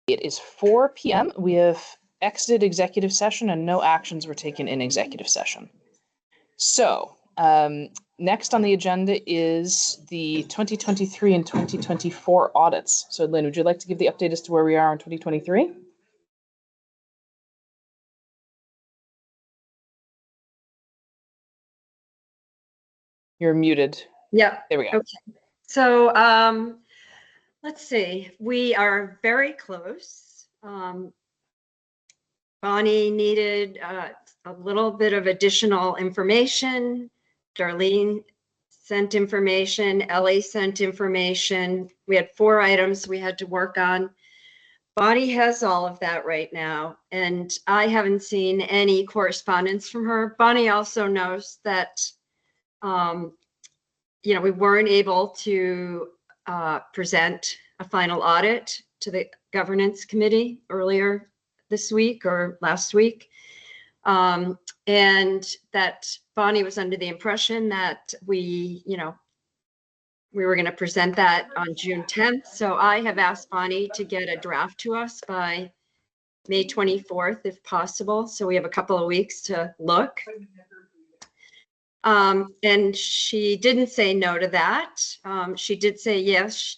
It is 4 p.m. We have exited executive session and no actions were taken in executive session. So next on the agenda is the 2023 and 2024 audits. So Lynn, would you like to give the update as to where we are in 2023? You're muted. Yeah. There we go. Okay. So let's see. We are very close. Bonnie needed a little bit of additional information. Darlene sent information. Ellie sent information. We had 4 items we had to work on. Bonnie has all of that right now, and I haven't seen any correspondence from her. Bonnie also knows that we weren't able to present a final audit to the governance committee earlier this week or last week. And that Bonnie was under the impression that we were going to present that on June 10th. So I have asked Bonnie to get a draft to us by May 24th, if possible. So we have a couple of weeks to look. And she didn't say no to that. She did say, yes,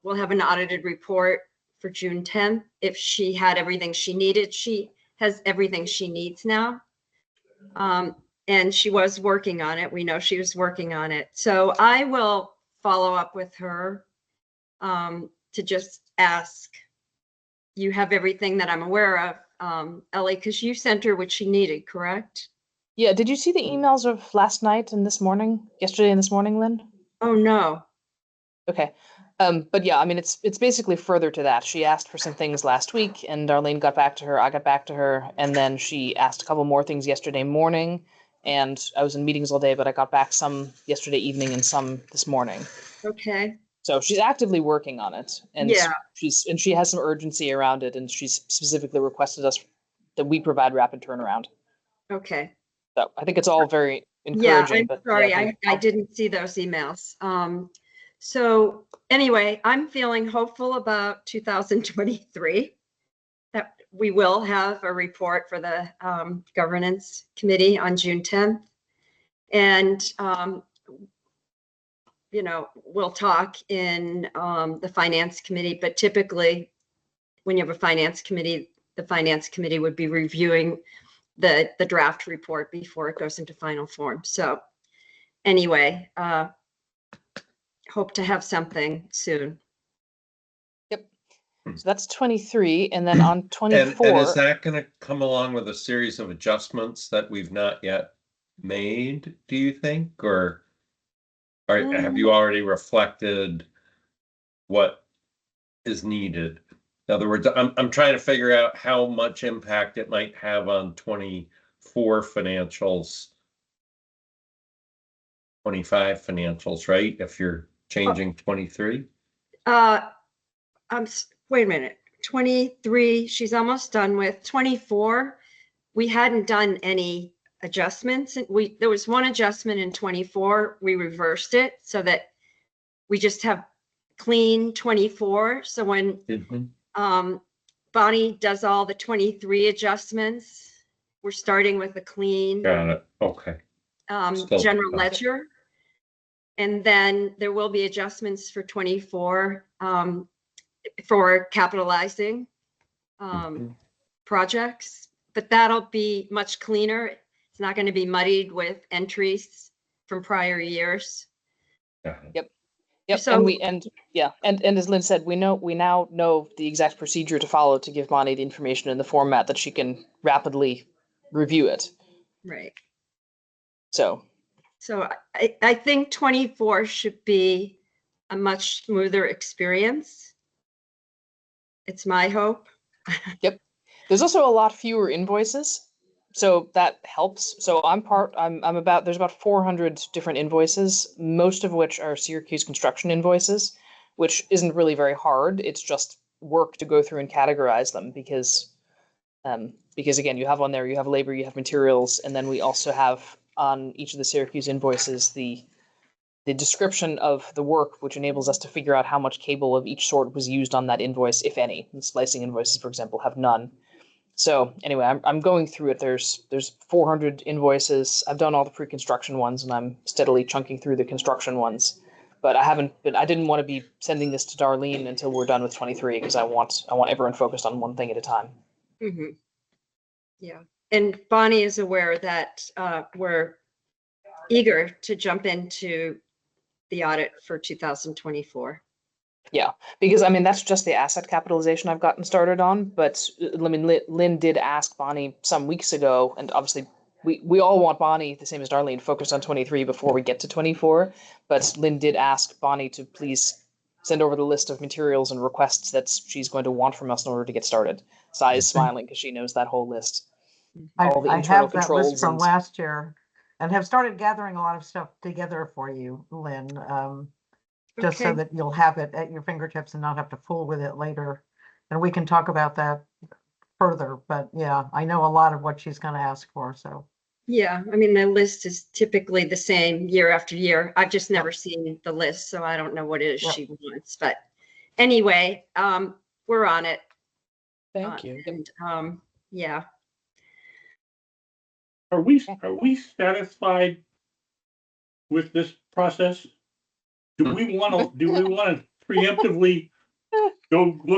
we'll have an audited report for June 10th. If she had everything she needed, she has everything she needs now. And she was working on it. We know she was working on it. So I will follow up with her to just ask, you have everything that I'm aware of, Ellie, because you sent her what she needed, correct? Yeah, did you see the emails of last night and this morning, yesterday and this morning, Lynn? Oh, no. Okay. But yeah, I mean, it's basically further to that. She asked for some things last week and Darlene got back to her, I got back to her, and then she asked a couple more things yesterday morning, and I was in meetings all day, but I got back some yesterday evening and some this morning. Okay. So she's actively working on it, and yeah, she has some urgency around it, and she's specifically requested us that we provide rapid turnaround. Okay. So I think it's all very encouraging. Yeah, I'm but sorry, yeah, I didn't see those emails. So anyway, I'm feeling hopeful about 2023, that we will have a report for the governance committee on June 10th. And, we'll talk in the finance committee, but typically when you have a finance committee, the finance committee would be reviewing the draft report before it goes into final form. So anyway, hope to have something soon. Yep. So that's 23, and then on 24. And is that going to come along with a series of adjustments that we've not yet made, do you think? Or have you already reflected what is needed? In other words, I'm trying to figure out how much impact it might have on 24 financials, 25 financials, right? If you're changing 23. Wait a minute. 23, she's almost done with. 24, we hadn't done any adjustments. There was one adjustment in 24. We reversed it so that we just have clean 24. So when Bonnie does all the 23 adjustments, we're starting with a clean Got it. Okay. general ledger. And then there will be adjustments for 24 for capitalizing projects, but that'll be much cleaner. It's not going to be muddied with entries from prior years. Yep. Yep. So, and as Lynn said, we now know the exact procedure to follow to give Bonnie the information in the format that she can rapidly review it. Right. So I think 24 should be a much smoother experience. It's my hope. Yep. There's also a lot fewer invoices, so that helps. So there's about 400 different invoices, most of which are Syracuse construction invoices, which isn't really very hard. It's just work to go through and categorize them because again, you have on there, you have labor, you have materials, and then we also have on each of the Syracuse invoices the the description of the work, which enables us to figure out how much cable of each sort was used on that invoice, if any. And slicing invoices, for example, have none. So anyway, I'm going through it. There's 400 invoices. I've done all the pre-construction ones, and I'm steadily chunking through the construction ones. But I didn't want to be sending this to Darlene until we're done with 23, because I want everyone focused on one thing at a time. Mm-hmm. Yeah. And Bonnie is aware that we're eager to jump into the audit for 2024. Yeah, because I mean, that's just the asset capitalization I've gotten started on. But I mean, Lynn did ask Bonnie some weeks ago, and obviously we all want Bonnie, the same as Darlene, focused on 23 before we get to 24. But Lynn did ask Bonnie to please send over the list of materials and requests that she's going to want from us in order to get started. Sai is smiling because she knows that whole list. All the I internal have that list controls from and last year and have started gathering a lot of stuff together for you, Lynn, just so Okay. that you'll have it at your fingertips and not have to fool with it later. And we can talk about that further, but yeah, I know a lot of what she's going to ask for, so. Yeah, I mean, the list is typically the same year after year. I've just never seen the list, so I don't know what it is Yep. she wants. But anyway, we're on it. thank you. And yeah. Are we satisfied with this process? Do we want to preemptively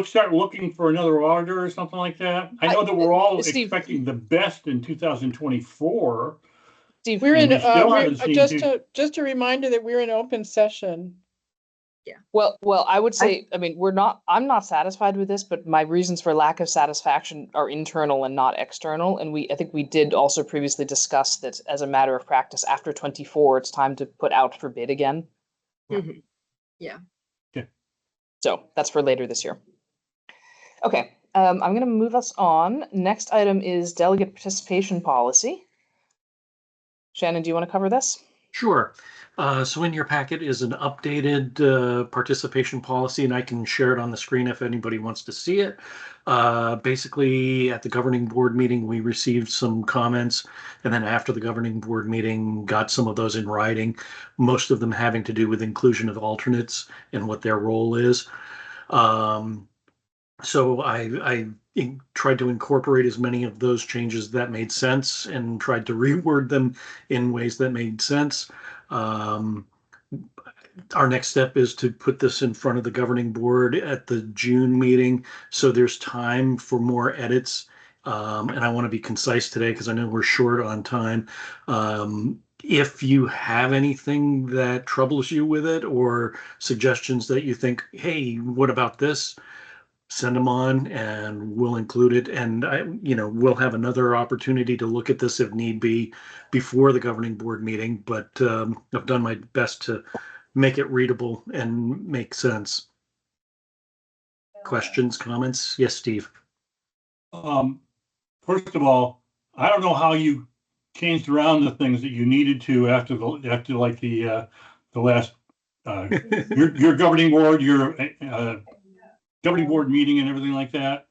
start looking for another auditor or something like that? I know that we're all Steve. expecting the best in 2024. Steve, We're in, We still haven't seen just a reminder that we're in open session. well, I would say, I mean, I'm not satisfied with this, but my reasons for lack of satisfaction are internal and not external. And I think we did also previously discuss that as a matter of practice, after 24, it's time to put out for bid again. Mhm. Yeah. So that's for later this year. Okay, I'm going to move us on. Next item is delegate participation policy. Shannon, do you want to cover this? Sure. So in your packet is an updated participation policy, and I can share it on the screen if anybody wants to see it. Basically, at the governing board meeting, we received some comments, and then after the governing board meeting, got some of those in writing, most of them having to do with inclusion of alternates and what their role is. So I tried to incorporate as many of those changes that made sense and tried to reword them in ways that made sense. Our next step is to put this in front of the governing board at the June meeting, so there's time for more edits. And I want to be concise today because I know we're short on time. If you have anything that troubles you with it or suggestions that you think, hey, what about this? Send them on and we'll include it. And we'll have another opportunity to look at this if need be before the governing board meeting. But I've done my best to make it readable and make sense. Questions, comments? Yes, Steve. First of all, I don't know how you changed around the things that you needed to after the last your governing board, your governing board meeting and everything like that.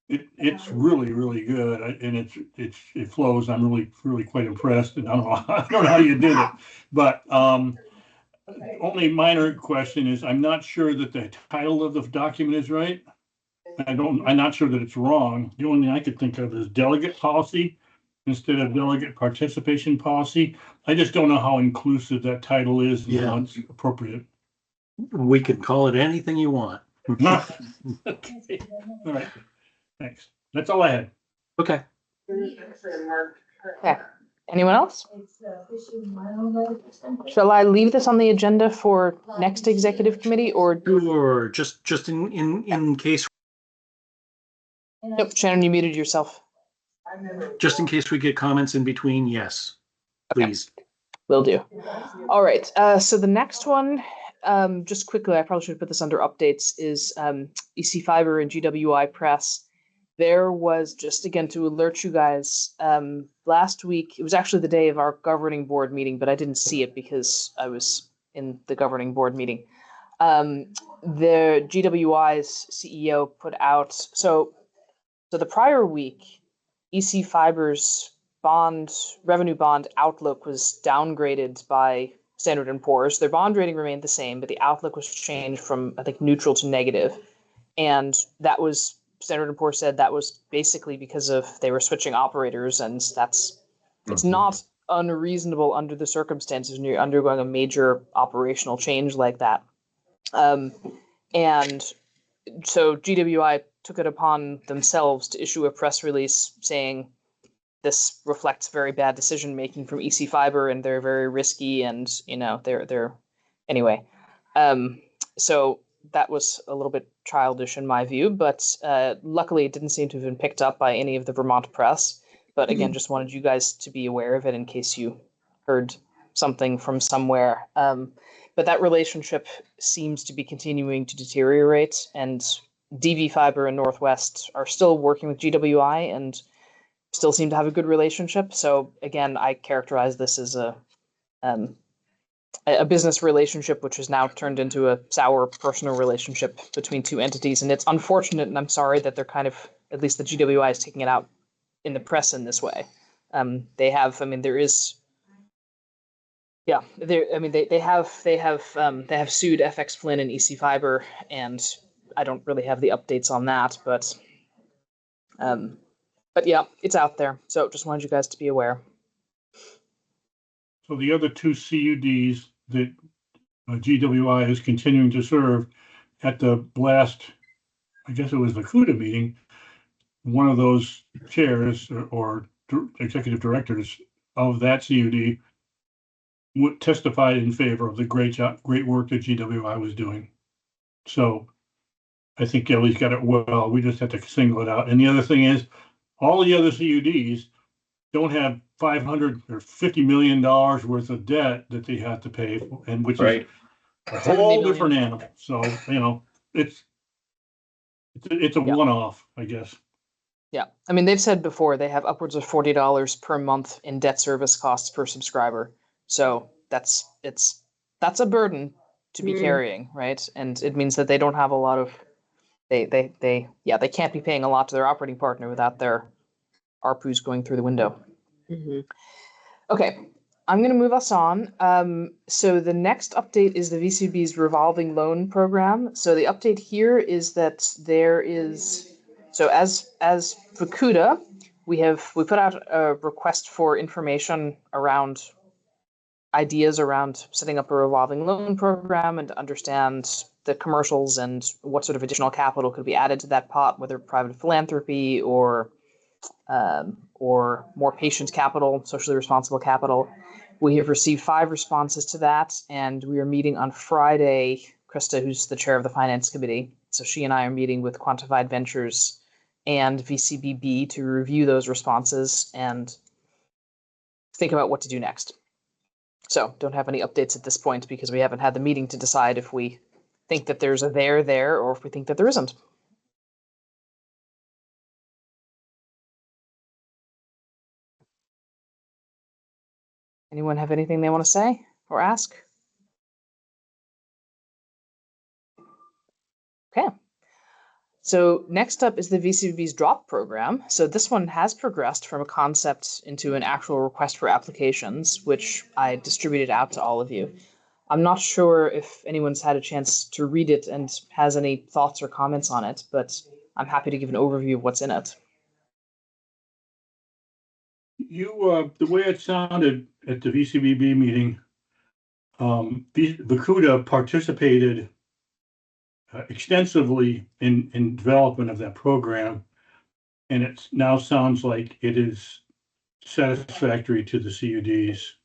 It's really, really good, and it flows. I'm really quite impressed, and I don't know how you did it, but only minor question is I'm not sure that the title of the document is right. I'm not sure that it's wrong. The only thing I could think of is delegate policy instead of delegate participation policy. I just don't know how inclusive that title is and how it's appropriate. We can call it anything you want. Okay. All right. Thanks. That's all I had. Okay. Okay. Anyone else? Shall I leave this on the agenda for next executive committee or? Sure. Just in case. Nope, Shannon, you muted yourself. Just in case we get comments in between, yes, please. Will do. All right. So the next one, just quickly, I probably should put this under updates, is EC Fiber and GWI Press. There was, just again to alert you guys, last week, it was actually the day of our governing board meeting, but I didn't see it because I was in the governing board meeting. The GWI's CEO put out, so the prior week, EC Fiber's revenue bond outlook was downgraded by Standard & Poor's. Their bond rating remained the same, but the outlook was changed from, I think, neutral to negative. And that was, Standard & Poor's said that was basically because of they were switching operators, and it's not unreasonable under the circumstances when you're undergoing a major operational change like that. And so GWI took it upon themselves to issue a press release saying this reflects very bad decision making from EC Fiber, and they're very risky, and they're anyway. So that was a little bit childish in my view, but luckily it didn't seem to have been picked up by any of the Vermont press. But again, just wanted you guys to be aware of it in case you heard something from somewhere. But that relationship seems to be continuing to deteriorate, and DV Fiber and Northwest are still working with GWI and still seem to have a good relationship. So again, I characterize this as a business relationship, which has now turned into a sour personal relationship between two entities. And it's unfortunate, and I'm sorry that they're kind of, at least the GWI is taking it out in the press in this way. They have, I mean, there is, yeah, I mean, they have sued FX Flynn and EC Fiber, and I don't really have the updates on that, but yeah, it's out there. So just wanted you guys to be aware. So the other two CUDs that GWI is continuing to serve, at the last, I guess it was the CUDA meeting, one of those chairs or executive directors of that CUD testified in favor of the great work that GWI was doing. So I think Kelly's got it well. We just have to single it out. And the other thing is, all the other CUDs don't have $500 or $50 million worth of debt that they have to pay, and which is a whole different animal. So it's a one-off, I guess. Yeah, I mean, they've said before they have upwards of $40 per month in debt service costs per subscriber. So that's a burden to be carrying, right? And it means that they don't have a lot of they can't be paying a lot to their operating partner without their ARPUs going through the window. Okay, I'm going to move us on. So the next update is the VCB's revolving loan program. So the update here is that there is, so as for CUDA, we put out a request for information around ideas around setting up a revolving loan program and to understand the commercials and what sort of additional capital could be added to that pot, whether private philanthropy or more patient capital, socially responsible capital. We have received 5 responses to that, and we are meeting on Friday. Krista, who's the chair of the finance committee, so she and I are meeting with Quantified Ventures and VCBB to review those responses and think about what to do next. So don't have any updates at this point because we haven't had the meeting to decide if we think that there's a there or if we think that there isn't. Anyone have anything they want to say or ask? Okay. So next up is the VCB's drop program. So this one has progressed from a concept into an actual request for applications, which I distributed out to all of you. I'm not sure if anyone's had a chance to read it and has any thoughts or comments on it, but I'm happy to give an overview of what's in it. The way it sounded at the VCBB meeting, Bakuda participated extensively in development of that program, and it now sounds like it is satisfactory to the CUDs.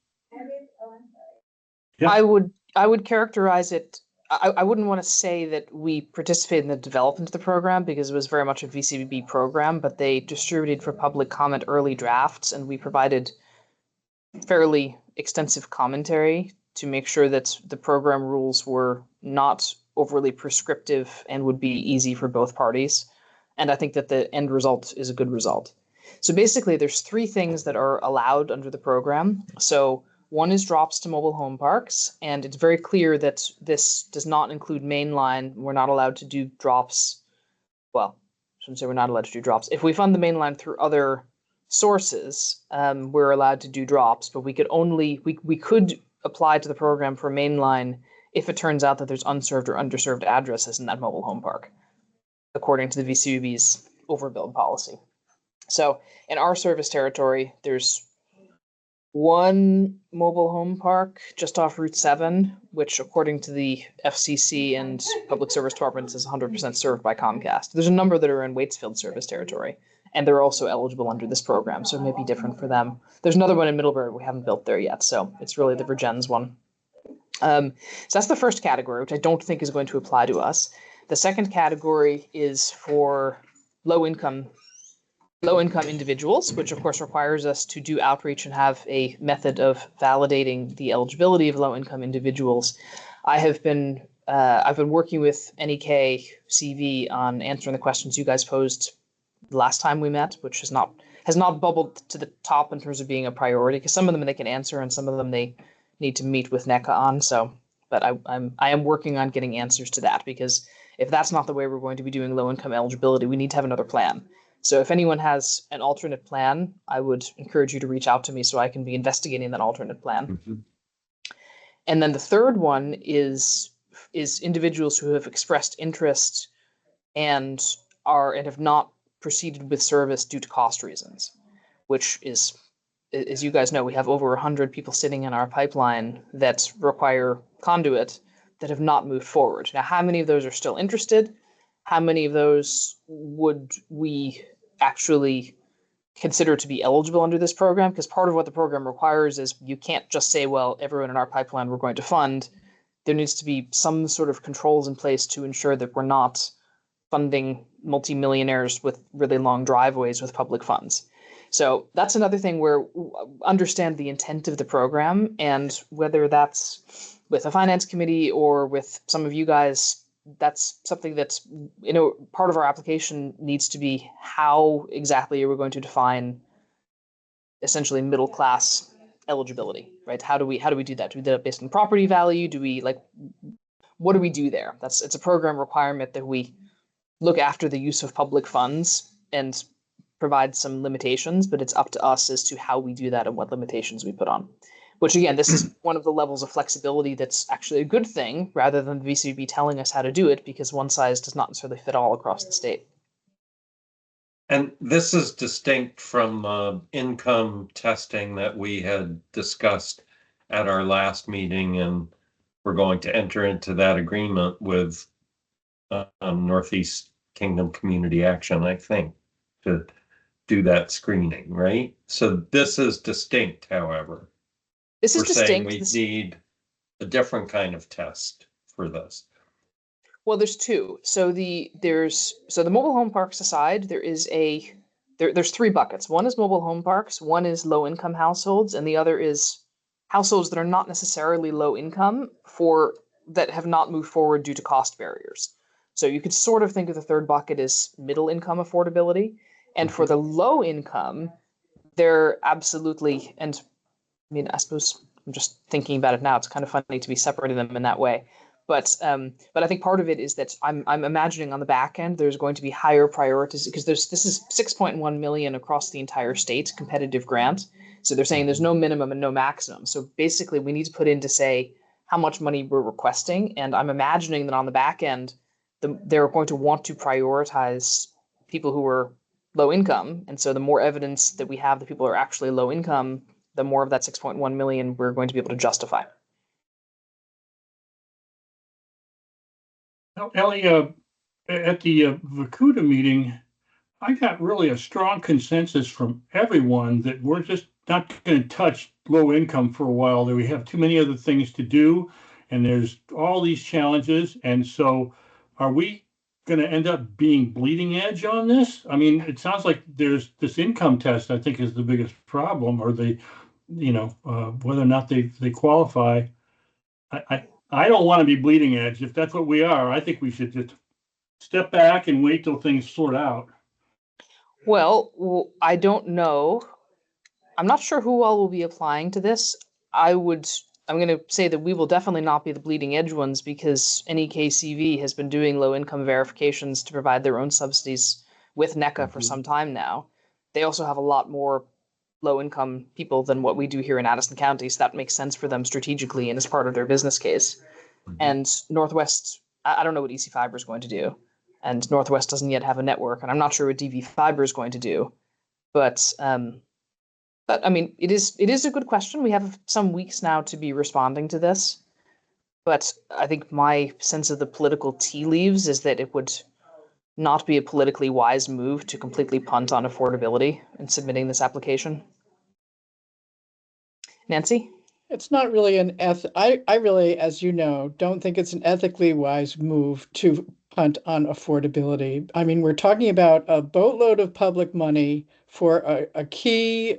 Yeah. I would characterize it. I wouldn't want to say that we participated in the development of the program because it was very much a VCBB program, but they distributed for public comment early drafts, and we provided fairly extensive commentary to make sure that the program rules were not overly prescriptive and would be easy for both parties. And I think that the end result is a good result. So basically, there's 3 things that are allowed under the program. So one is drops to mobile home parks, and it's very clear that this does not include mainline. We're not allowed to do drops. Well, I shouldn't say we're not allowed to do drops. If we fund the mainline through other sources, we're allowed to do drops, but we could apply to the program for mainline if it turns out that there's unserved or underserved addresses in that mobile home park, according to the VCUB's overbuild policy. So in our service territory, there's one mobile home park just off Route 7, which according to the FCC and Public Service Departments is 100% served by Comcast. There's a number that are in Waitsfield service territory, and they're also eligible under this program, so it may be different for them. There's another one in Middlebury we haven't built there yet, so it's really the Virgins one. So that's the first category, which I don't think is going to apply to us. The second category is for low-income individuals, which of course requires us to do outreach and have a method of validating the eligibility of low-income individuals. I've been working with NEK CV on answering the questions you guys posed the last time we met, which has not bubbled to the top in terms of being a priority, because some of them they can answer and some of them they need to meet with NECA on. So, but I am working on getting answers to that, because if that's not the way we're going to be doing low-income eligibility, we need to have another plan. So if anyone has an alternate plan, I would encourage you to reach out to me so I can be investigating that alternate plan. Mm-hmm. And then the third one is individuals who have expressed interest and have not proceeded with service due to cost reasons, which is, as you guys know, we have over 100 people sitting in our pipeline that require conduit that have not moved forward. Now, how many of those are still interested? How many of those would we actually consider to be eligible under this program? Because part of what the program requires is you can't just say, well, everyone in our pipeline we're going to fund. There needs to be some sort of controls in place to ensure that we're not funding multimillionaires with really long driveways with public funds. So that's another thing where understand the intent of the program, and whether that's with a finance committee or with some of you guys, that's something that's, part of our application needs to be how exactly are we going to define essentially middle class eligibility, right? How do we do that? Do we do that based on property value? Do we what do we do there? It's a program requirement that we look after the use of public funds and provide some limitations, but it's up to us as to how we do that and what limitations we put on. Which again, this is one of the levels of flexibility that's actually a good thing, rather than the VCB telling us how to do it, because one size does not necessarily fit all across the state. And this is distinct from income testing that we had discussed at our last meeting, and we're going to enter into that agreement with Northeast Kingdom Community Action, I think, to do that screening, right? So this is distinct, however. This is We're saying distinct. we need a different kind of test for this. Well, there's two. So the mobile home parks aside, there's three buckets. One is mobile home parks, one is low income households, and the other is households that are not necessarily low income that have not moved forward due to cost barriers. So you could sort of think of the third bucket as middle income affordability. And for the low income, they're absolutely, and I mean, I suppose I'm just thinking about it now, it's kind of funny to be separating them in that way. But I think part of it is that I'm imagining on the back end there's going to be higher priorities, because this is 6.1 million across the entire state competitive grant. So they're saying there's no minimum and no maximum. So basically we need to put in to say how much money we're requesting. And I'm imagining that on the back end, they're going to want to prioritize people who are low income. And so the more evidence that we have that people are actually low income, the more of that 6.1 million we're going to be able to justify. Now, Ellie, at the Vacuda meeting, I got really a strong consensus from everyone that we're just not going to touch low income for a while, that we have too many other things to do, and there's all these challenges. And so are we going to end up being bleeding edge on this? I mean, it sounds like there's this income test, I think, is the biggest problem, or whether or not they qualify. I don't want to be bleeding edge. If that's what we are, I think we should just step back and wait till things sort out. Well, I don't know. I'm not sure who all will be applying to this. I'm going to say that we will definitely not be the bleeding edge ones, because NEKCV has been doing low income verifications to provide their own subsidies with NECA for some time now. They also have a lot more low-income people than what we do here in Addison County, so that makes sense for them strategically and as part of their business case. And Northwest, I don't know what EC Fiber is going to do, and Northwest doesn't yet have a network, and I'm not sure what DV Fiber is going to do. But I mean, it is a good question. We have some weeks now to be responding to this, but I think my sense of the political tea leaves is that it would not be a politically wise move to completely punt on affordability in submitting this application. Nancy? It's not really I really, as you know, don't think it's an ethically wise move to punt on affordability. I mean, we're talking about a boatload of public money for a key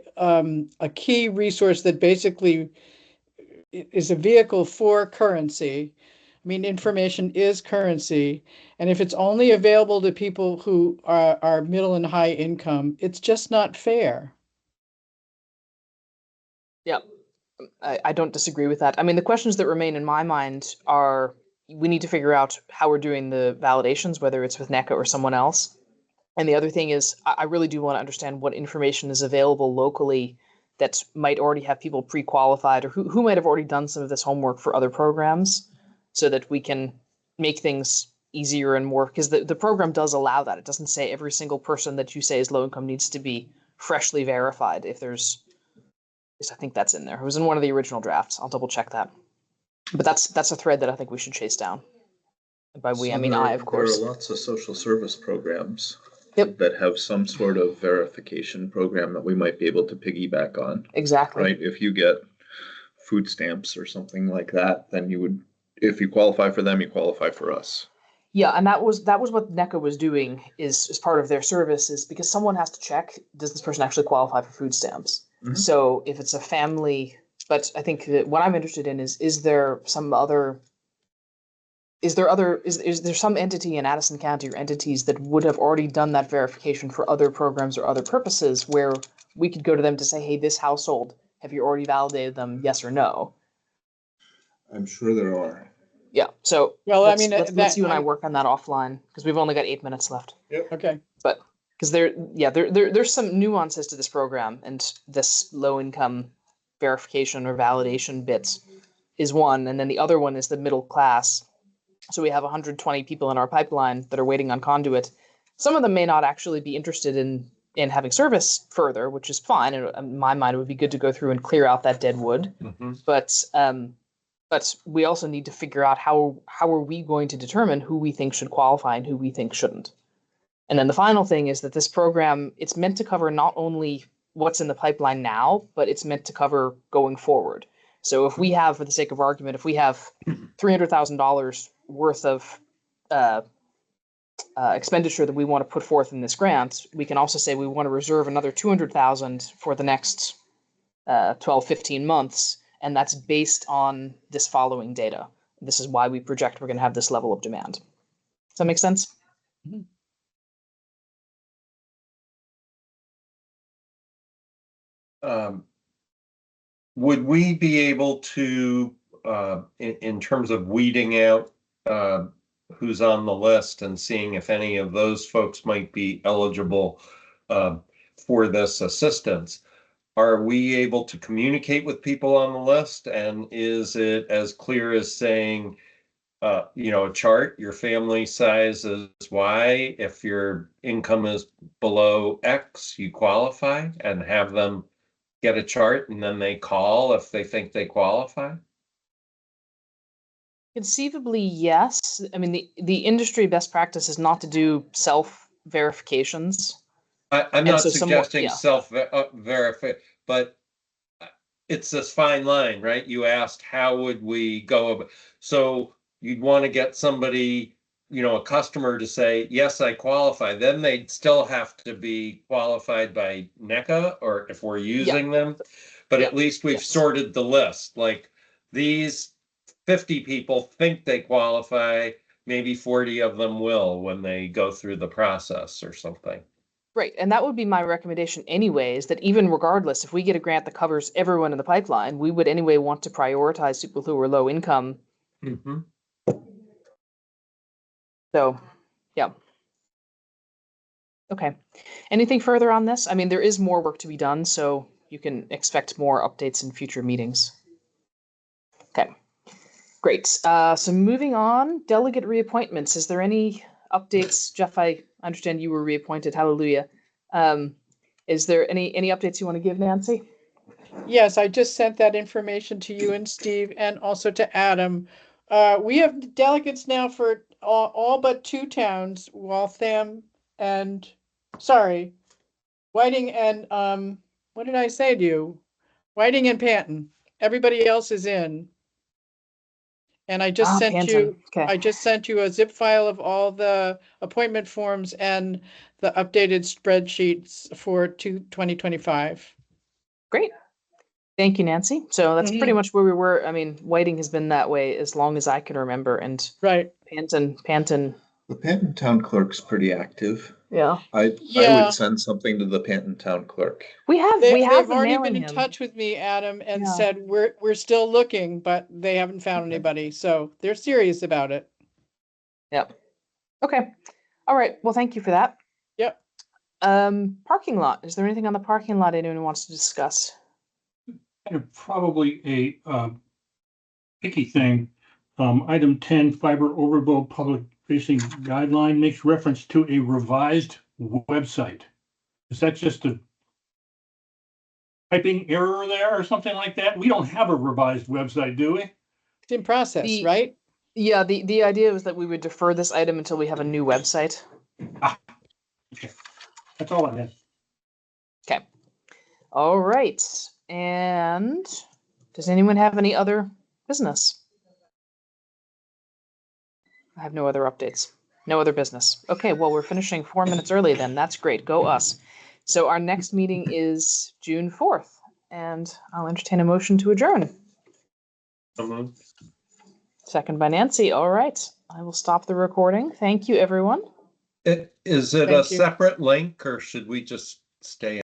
resource that basically is a vehicle for currency. I mean, information is currency. And if it's only available to people who are middle and high income, it's just not fair. Yeah, I don't disagree with that. I mean, the questions that remain in my mind are, we need to figure out how we're doing the validations, whether it's with NECA or someone else. And the other thing is, I really do want to understand what information is available locally that might already have people pre-qualified, or who might have already done some of this homework for other programs, so that we can make things easier and more, because the program does allow that. It doesn't say every single person that you say is low income needs to be freshly verified. If there's, I think that's in there. It was in one of the original drafts. I'll double check that. But that's a thread that I think we should chase down. And by we, I mean I, of course. There are lots of social service programs Yep. that have some sort of verification program that we might be able to piggyback on, Exactly. right? If you get food stamps or something like that, then you would, if you qualify for them, you qualify for us. Yeah, and that was what NECA was doing is as part of their service, is because someone has to check, does this person actually qualify for food stamps? Mhm. So if it's a family, but I think that what I'm interested in is there some other, is there some entity in Addison County or entities that would have already done that verification for other programs or other purposes, where we could go to them to say, hey, this household, have you already validated them, yes or no? I'm sure there are. Yeah, so Well, I mean, let's you and I work on that offline, because we've only got 8 minutes left. Okay. But because there's some nuances to this program, and this low income verification or validation bits is one, and then the other one is the middle class. So we have 120 people in our pipeline that are waiting on conduit. Some of them may not actually be interested in having service further, which is fine. And in my mind, it would be good to go through and clear out that dead wood. Mm-hmm. But we also need to figure out how are we going to determine who we think should qualify and who we think shouldn't. And then the final thing is that this program, it's meant to cover not only what's in the pipeline now, but it's meant to cover going forward. So if we have, for the sake of argument, if we have $300,000 worth of expenditure that we want to put forth in this grant, we can also say we want to reserve another $200,000 for the next 12, 15 months. And that's based on this following data. This is why we project we're going to have this level of demand. Does that make sense? Mm-hmm. Would we be able to, in terms of weeding out who's on the list and seeing if any of those folks might be eligible for this assistance, are we able to communicate with people on the list? And is it as clear as saying, a chart, your family size is Y, if your income is below X, you qualify, and have them get a chart and then they call if they think they qualify? Conceivably, yes. I mean, the industry best practice is not to do self-verifications. I'm not so suggesting self-verify, but it's this fine line, right? You asked, how would we go? So you'd want to get somebody, a customer to say, yes, I qualify. Then they'd still have to be qualified by NECA, or if we're using them. But at least we've sorted the list. Like, these 50 people think they qualify, maybe 40 of them will when they go through the process or something. Right, and that would be my recommendation anyways, that even regardless, if we get a grant that covers everyone in the pipeline, we would anyway want to prioritize people who are low income. Mm-hmm. So, yeah. Okay. Anything further on this? I mean, there is more work to be done, so you can expect more updates in future meetings. Okay, great. So moving on, delegate reappointments. Is there any updates? Jeff, I understand you were reappointed. Hallelujah. Is there any updates you want to give, Nancy? Yes, I just sent that information to you and Steve and also to Adam. We have delegates now for all but 2 towns, Waltham and, sorry, Whiting and, what did I say to you? Whiting and Panton. Everybody else is in. And I just sent Panton. you, Okay. I just sent you a zip file of all the appointment forms and the updated spreadsheets for 2025. Great. Thank you, Nancy. So that's pretty much where we were. I mean, Whiting has been that way as long as I can remember, and Right. Panton. The Panton Town Clerk's pretty active. Yeah. I Yeah. would send something to the Panton Town Clerk. We have They've been already mailing been in him. touch with me, Adam, and Yeah. said we're still looking, but they haven't found Okay. anybody. So they're serious about it. Yep. Okay. All right. Well, thank you for that. Yep. Parking lot. Is there anything on the parking lot anyone wants to discuss? And probably a picky thing. Item 10, fiber overbuild public facing guideline makes reference to a revised website. Is that just a typing error there or something like that? We don't have a revised website, do we? It's in process, right? Yeah, the idea was that we would defer this item until we have a new website. Okay. That's all I had. Okay. All right. And does anyone have any other business? I have no other updates. No other business. Okay, well, we're finishing 4 minutes early then. That's great. Go us. So our next meeting is June 4th, and I'll entertain a motion to adjourn. Second by Nancy. All right. I will stop the recording. Thank you, everyone. Is it Thank a you. separate link or should we just stay